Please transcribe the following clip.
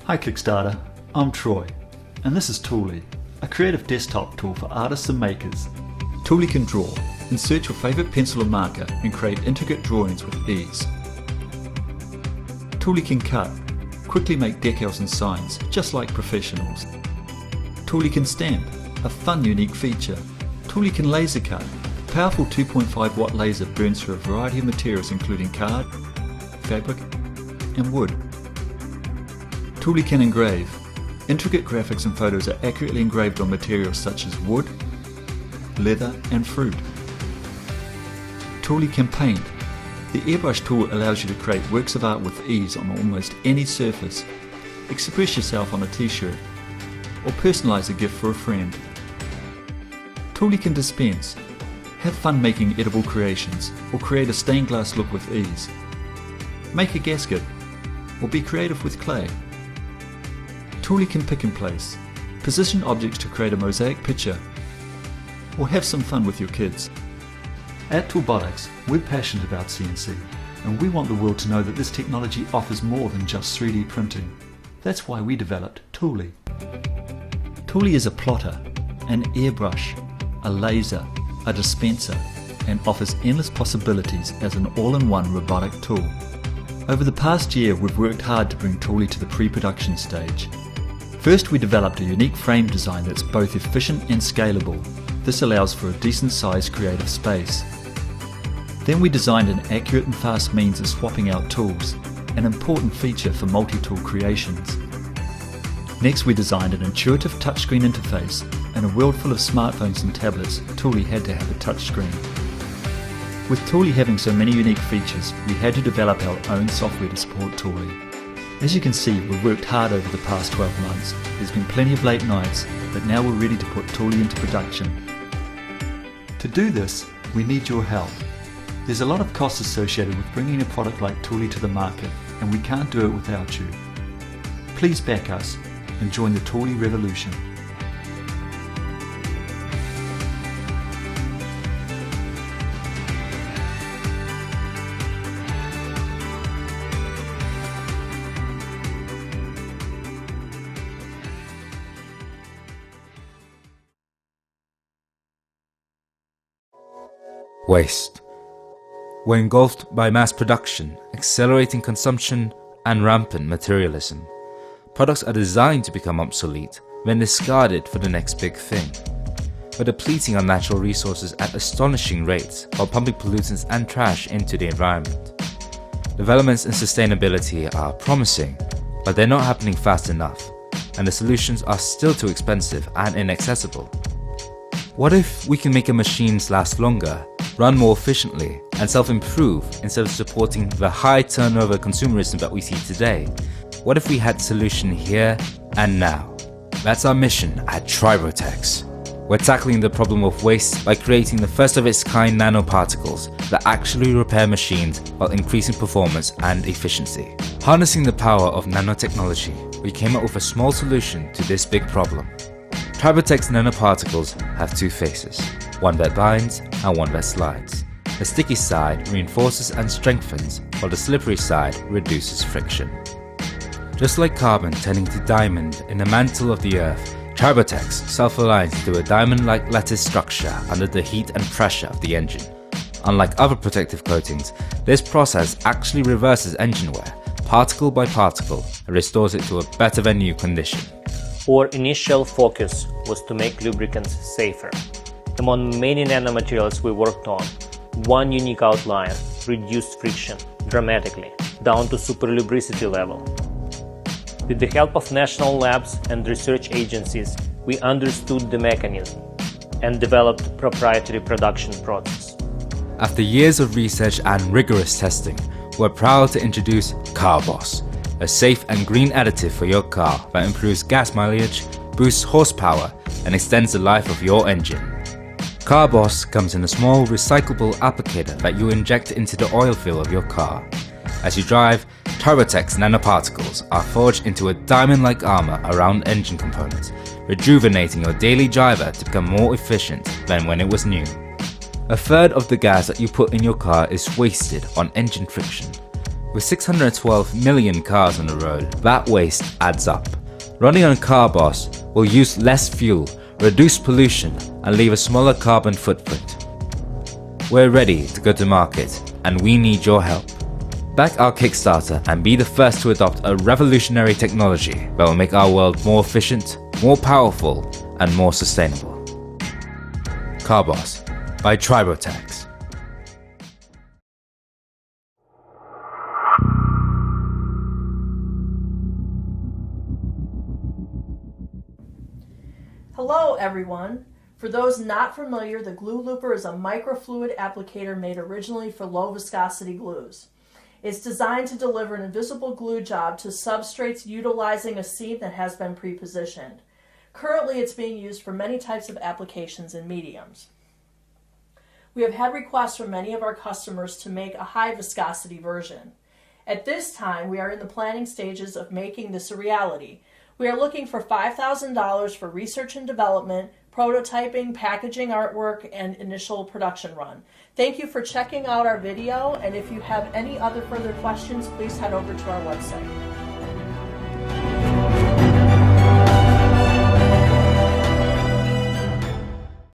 Hi Kickstarter, I'm Troy, and this is Tooli, a creative desktop tool for artists and makers. Tooli can draw, insert your favourite pencil or marker and create intricate drawings with ease. Tooli can cut, quickly make decals and signs, just like professionals. Tooli can stamp, a fun unique feature. Tooli can laser cut, a powerful 2.5 watt laser burns through a variety of materials including card, fabric and wood. Tooli can engrave. Intricate graphics and photos are accurately engraved on materials such as wood, leather and fruit. Tooli can paint. The airbrush tool allows you to create works of art with ease on almost any surface. Express yourself on a t-shirt or personalize a gift for a friend. Tooli can dispense. Have fun making edible creations or create a stained glass look with ease. Make a gasket or be creative with clay. Tooli can pick and place, position objects to create a mosaic picture, or have some fun with your kids. At Toolbotics, we're passionate about CNC, and we want the world to know that this technology offers more than just 3D printing. That's why we developed Tooli. Tooli is a plotter, an airbrush, a laser, a dispenser, and offers endless possibilities as an all-in-one robotic tool. Over the past year, we've worked hard to bring Tooli to the pre-production stage. First, we developed a unique frame design that's both efficient and scalable. This allows for a decent sized creative space. Then we designed an accurate and fast means of swapping out tools, an important feature for multi-tool creations. Next, we designed an intuitive touchscreen interface. In a world full of smartphones and tablets, Tooli had to have a touchscreen. With Tooli having so many unique features, we had to develop our own software to support Tooli. As you can see, we've worked hard over the past 12 months. There's been plenty of late nights, but now we're ready to put Tooli into production. To do this, we need your help. There's a lot of costs associated with bringing a product like Tooli to the market, and we can't do it without you. Please back us and join the Tooli revolution. Waste. We're engulfed by mass production, accelerating consumption, and rampant materialism. Products are designed to become obsolete, then discarded for the next big thing. We're depleting our natural resources at astonishing rates while pumping pollutants and trash into the environment. Developments in sustainability are promising, but they're not happening fast enough, and the solutions are still too expensive and inaccessible. What if we can make our machines last longer, run more efficiently, and self-improve instead of supporting the high turnover consumerism that we see today? What if we had a solution here and now? That's our mission at TriboTEX. We're tackling the problem of waste by creating the first of its kind nanoparticles that actually repair machines while increasing performance and efficiency. Harnessing the power of nanotechnology, we came up with a small solution to this big problem. TriboTEX nanoparticles have two faces, one that binds and one that slides. The sticky side reinforces and strengthens, while the slippery side reduces friction. Just like carbon turning to diamond in the mantle of the earth, TriboTEX self-aligns into a diamond-like lattice structure under the heat and pressure of the engine. Unlike other protective coatings, this process actually reverses engine wear, particle by particle, and restores it to a better than new condition. Our initial focus was to make lubricants safer. Among many nanomaterials we worked on, one unique outlier reduced friction dramatically, down to super lubricity level. With the help of national labs and research agencies, we understood the mechanism and developed proprietary production process. After years of research and rigorous testing, we're proud to introduce CarBoss, a safe and green additive for your car that improves gas mileage, boosts horsepower, and extends the life of your engine. CarBoss comes in a small recyclable applicator that you inject into the oil fill of your car. As you drive, TriboTEX nanoparticles are forged into a diamond-like armor around engine components, rejuvenating your daily driver to become more efficient than when it was new. A third of the gas that you put in your car is wasted on engine friction. With 612 million cars on the road, that waste adds up. Running on Carboss will use less fuel, reduce pollution, and leave a smaller carbon footprint. We're ready to go to market, and we need your help. Back our Kickstarter and be the first to adopt a revolutionary technology that will make our world more efficient, more powerful, and more sustainable. Carboss by TriboTEX. Hello everyone! For those not familiar, the Glue Looper is a microfluid applicator made originally for low viscosity glues. It's designed to deliver an invisible glue job to substrates utilizing a seam that has been pre-positioned. Currently, it's being used for many types of applications and mediums. We have had requests from many of our customers to make a high viscosity version. At this time, we are in the planning stages of making this a reality. We are looking for $5,000 for research and development, prototyping, packaging artwork, and initial production run. Thank you for checking out our video, and if you have any other further questions, please head over to our website.